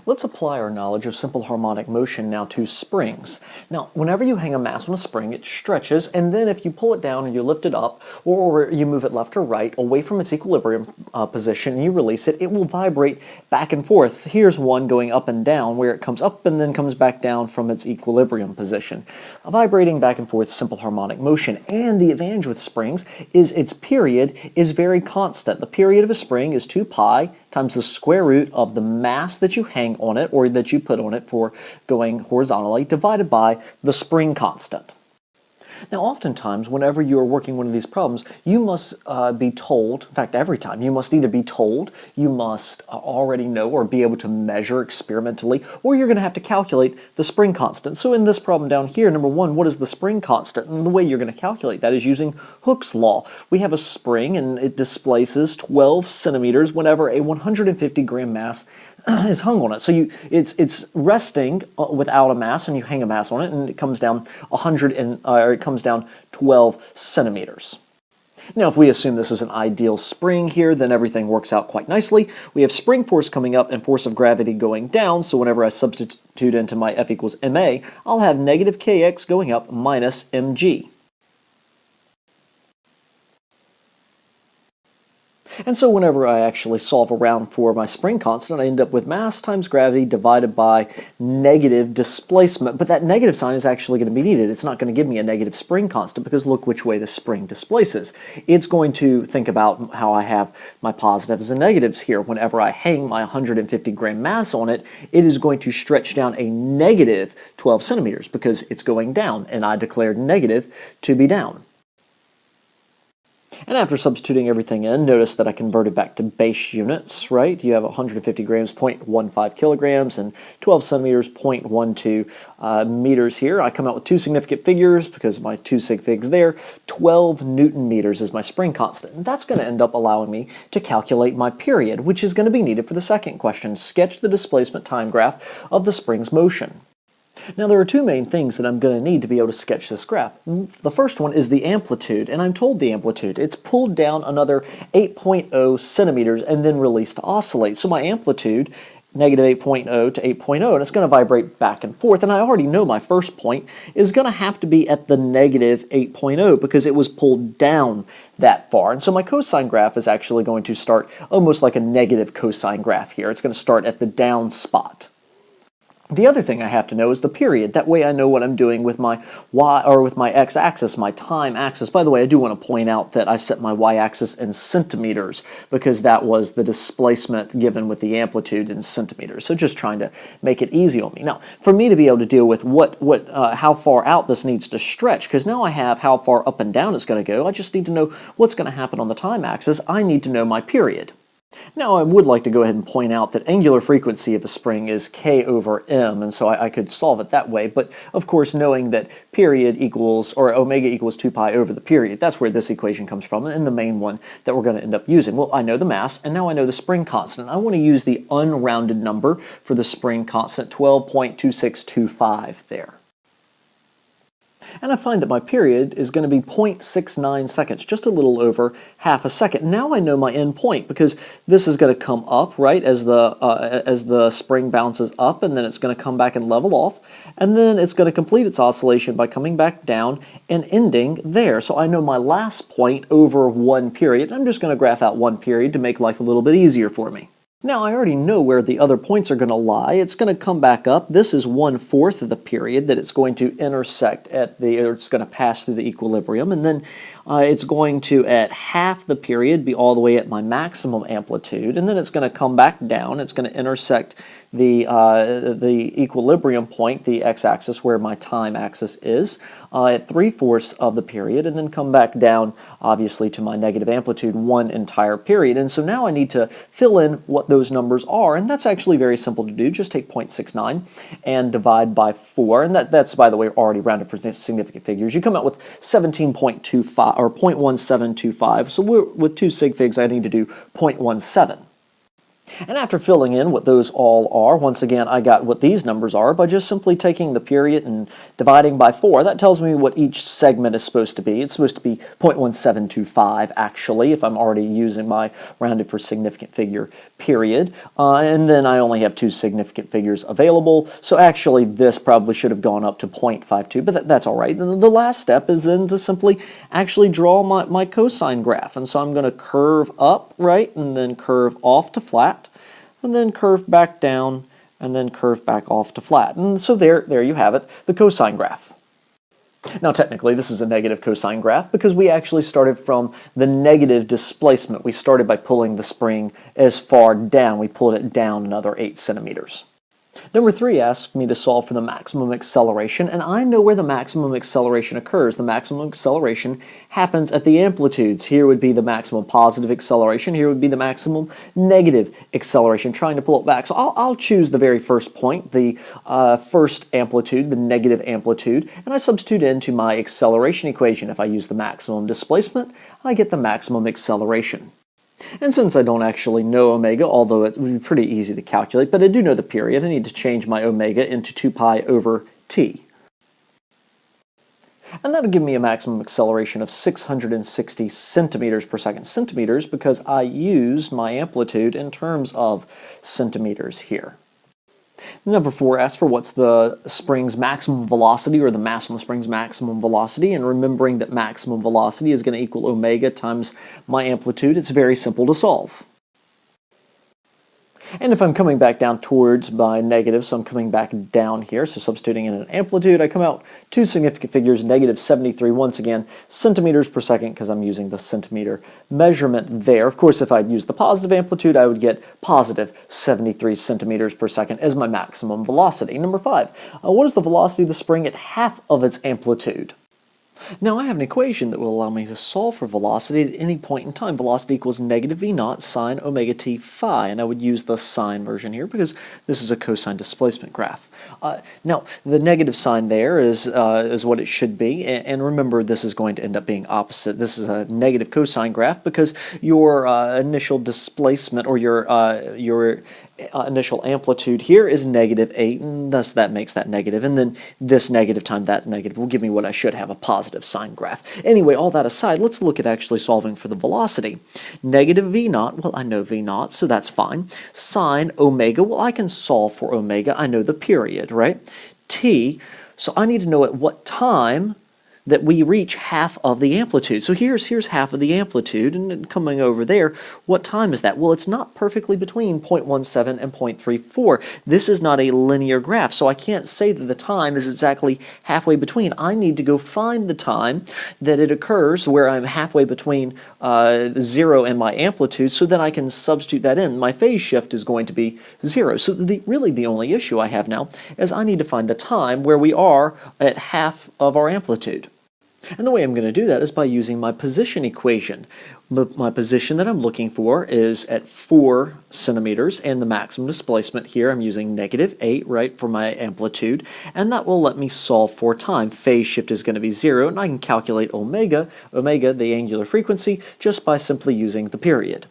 Let's apply our knowledge of simple harmonic motion now to springs. Now, whenever you hang a mass on a spring, it stretches, and then if you pull it down and you lift it up, or you move it left or right, away from its equilibrium position, and you release it, it will vibrate back and forth. Here's one going up and down, where it comes up and then comes back down from its equilibrium position. Vibrating back and forth, simple harmonic motion. And the advantage with springs is its period is very constant. The period of a spring is 2 pi times the square root of the mass that you hang on it or that you put on it for going horizontally divided by the spring constant. Now, oftentimes, whenever you are working one of these problems, you must be told, in fact, every time, you must either be told, you must already know or be able to measure experimentally, or you're going to have to calculate the spring constant. So in this problem down here, number one, what is the spring constant? And the way you're going to calculate that is using Hooke's law. We have a spring, and it displaces 12 centimeters whenever a 150-gram mass is hung on it. So it's resting without a mass, and you hang a mass on it, and it comes down 12 centimeters. Now, if we assume this is an ideal spring here, then everything works out quite nicely. We have spring force coming up and force of gravity going down, so whenever I substitute into my F equals ma, I'll have negative kx going up minus mg. And so whenever I actually solve around for my spring constant, I end up with mass times gravity divided by negative displacement. But that negative sign is actually going to be needed. It's not going to give me a negative spring constant because look which way the spring displaces. It's going to think about how I have my positives and negatives here. Whenever I hang my 150-gram mass on it, it is going to stretch down a negative 12 centimeters because it's going down, and I declared negative to be down. And after substituting everything in, notice that I converted back to base units, right? You have 150 grams, 0.15 kilograms, and 12 centimeters, 0.12 meters here. I come out with two significant figures because my two sig figs there. 12 Newton meters is my spring constant. And that's going to end up allowing me to calculate my period, which is going to be needed for the second question. Sketch the displacement time graph of the spring's motion. Now, there are two main things that I'm going to need to be able to sketch this graph. The first one is the amplitude, and I'm told the amplitude. It's pulled down another 8.0 centimeters and then released to oscillate. So my amplitude, negative 8.0 to 8.0, and it's going to vibrate back and forth. And I already know my first point is going to have to be at the negative 8.0 because it was pulled down that far. And so my cosine graph is actually going to start almost like a negative cosine graph here. It's going to start at the down spot. The other thing I have to know is the period. That way I know what I'm doing with my y or with my x-axis, my time axis. By the way, I do want to point out that I set my y-axis in centimeters because that was the displacement given with the amplitude in centimeters. So just trying to make it easy on me. Now, for me to be able to deal with how far out this needs to stretch, because now I have how far up and down it's going to go, I just need to know what's going to happen on the time axis. I need to know my period. Now, I would like to go ahead and point out that angular frequency of a spring is k over m, and so I could solve it that way. But, of course, knowing that period equals, or omega equals 2 pi over the period, that's where this equation comes from, and the main one that we're going to end up using. Well, I know the mass, and now I know the spring constant. I want to use the unrounded number for the spring constant, 12.2625 there. And I find that my period is going to be 0.69 seconds, just a little over half a second. Now I know my end point because this is going to come up, right, as the spring bounces up, and then it's going to come back and level off, and then it's going to complete its oscillation by coming back down and ending there. So I know my last point over one period. I'm just going to graph out one period to make life a little bit easier for me. Now, I already know where the other points are going to lie. It's going to come back up. This is 1/4 of the period that it's going to intersect at or it's going to pass through the equilibrium. And then it's going to, at half the period, be all the way at my maximum amplitude. And then it's going to come back down. It's going to intersect the equilibrium point, the x-axis, where my time axis is, at 3/4 of the period, and then come back down, obviously, to my negative amplitude one entire period. And so now I need to fill in what those numbers are, and that's actually very simple to do. Just take 0.69 and divide by 4, and that's, by the way, already rounded for significant figures. You come out with 17.25 or 0.1725. So with two sig figs, I need to do 0.17. And after filling in what those all are, once again, I got what these numbers are by just simply taking the period and dividing by 4. That tells me what each segment is supposed to be. It's supposed to be 0.1725, actually, if I'm already using my rounded for significant figure period. And then I only have 2 significant figures available, so actually this probably should have gone up to 0.52, but that's all right. The last step is then to simply actually draw my cosine graph. And so I'm going to curve up, right, and then curve off to flat, and then curve back down, and then curve back off to flat. And so there you have it, the cosine graph. Now technically this is a negative cosine graph because we actually started from the negative displacement. We started by pulling the spring as far down. We pulled it down another 8 centimeters. Number 3 asks me to solve for the maximum acceleration, and I know where the maximum acceleration occurs. The maximum acceleration happens at the amplitudes. Here would be the maximum positive acceleration. Here would be the maximum negative acceleration, trying to pull it back. So I'll choose the very first point, the first amplitude, the negative amplitude, and I substitute into my acceleration equation. If I use the maximum displacement, I get the maximum acceleration. And since I don't actually know omega, although it would be pretty easy to calculate, but I do know the period, I need to change my omega into 2 pi over t. And that'll give me a maximum acceleration of 660 centimeters per second. Centimeters because I used my amplitude in terms of centimeters here. Number 4 asks for what's the spring's maximum velocity, or the mass on the spring's maximum velocity, and remembering that maximum velocity is going to equal omega times my amplitude, it's very simple to solve. And if I'm coming back down towards my negative, so I'm coming back down here, so substituting in an amplitude, I come out 2 significant figures, negative 73, once again, centimeters per second, because I'm using the centimeter measurement there. Of course, if I'd used the positive amplitude, I would get positive 73 centimeters per second as my maximum velocity. Number 5, what is the velocity of the spring at half of its amplitude? Now I have an equation that will allow me to solve for velocity at any point in time. Velocity equals negative v naught sine omega t phi, and I would use the sine version here because this is a cosine displacement graph. Now the negative sign there is what it should be, and remember this is going to end up being opposite. This is a negative cosine graph because your initial displacement, or your initial amplitude here is negative 8, and thus that makes that negative, and then this negative times that negative will give me what I should have, a positive sine graph. Anyway, all that aside, let's look at actually solving for the velocity. Negative v naught, well, I know v naught, so that's fine. Sine omega, well, I can solve for omega. I know the period, right? T, so I need to know at what time that we reach half of the amplitude. So here's half of the amplitude, and coming over there, what time is that? Well, it's not perfectly between 0.17 and 0.34. This is not a linear graph, so I can't say that the time is exactly halfway between. I need to go find the time that it occurs where I'm halfway between 0 and my amplitude, so that I can substitute that in. My phase shift is going to be 0. So really the only issue I have now is I need to find the time where we are at half of our amplitude. And the way I'm going to do that is by using my position equation. My position that I'm looking for is at 4 centimeters, and the maximum displacement here, I'm using negative 8, right, for my amplitude, and that will let me solve for time. Phase shift is going to be 0, and I can calculate omega, the angular frequency, just by simply using the period.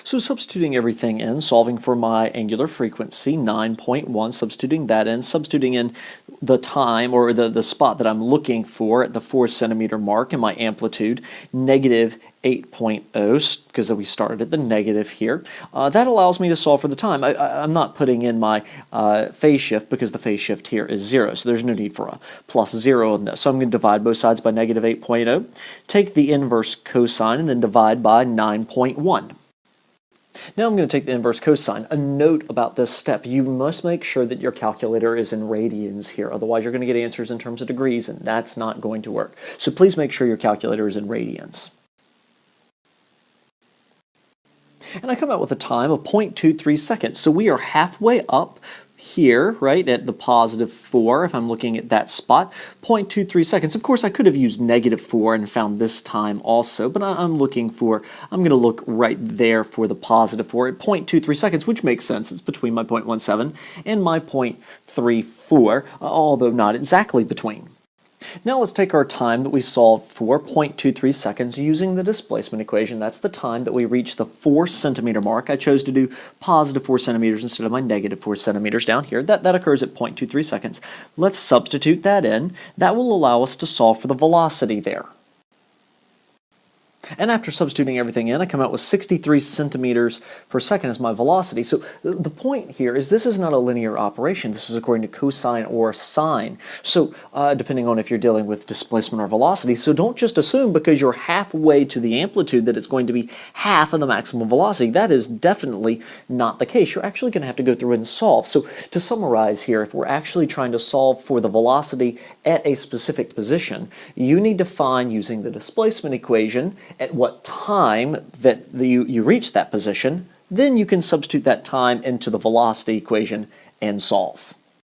So substituting everything in, solving for my angular frequency, 9.1, substituting that in, substituting in the time, or the spot that I'm looking for at the 4 centimeter mark, and my amplitude, negative 8.0, because we started at the negative here. That allows me to solve for the time. I'm not putting in my phase shift because the phase shift here is 0, so there's no need for a plus 0 in this. So I'm going to divide both sides by negative 8.0, take the inverse cosine, and then divide by 9.1. Now I'm going to take the inverse cosine. A note about this step: you must make sure that your calculator is in radians here, otherwise you're going to get answers in terms of degrees, and that's not going to work. So please make sure your calculator is in radians. And I come out with a time of 0.23 seconds. So we are halfway up here, right, at the positive 4, if I'm looking at that spot, 0.23 seconds. Of course, I could have used negative 4 and found this time also, but I'm going to look right there for the positive 4 at 0.23 seconds, which makes sense. It's between my 0.17 and my 0.34, although not exactly between. Now let's take our time that we solved for 0.23 seconds using the displacement equation. That's the time that we reached the 4 centimeter mark. I chose to do positive 4 centimeters instead of my negative 4 centimeters down here. That occurs at 0.23 seconds. Let's substitute that in. That will allow us to solve for the velocity there. And after substituting everything in, I come out with 63 centimeters per second as my velocity. So the point here is this is not a linear operation. This is according to cosine or sine. So depending on if you're dealing with displacement or velocity. So don't just assume because you're halfway to the amplitude that it's going to be half of the maximum velocity. That is definitely not the case. You're actually going to have to go through and solve. So to summarize here, if we're actually trying to solve for the velocity at a specific position, you need to find, using the displacement equation, at what time that you reach that position. Then you can substitute that time into the velocity equation and solve.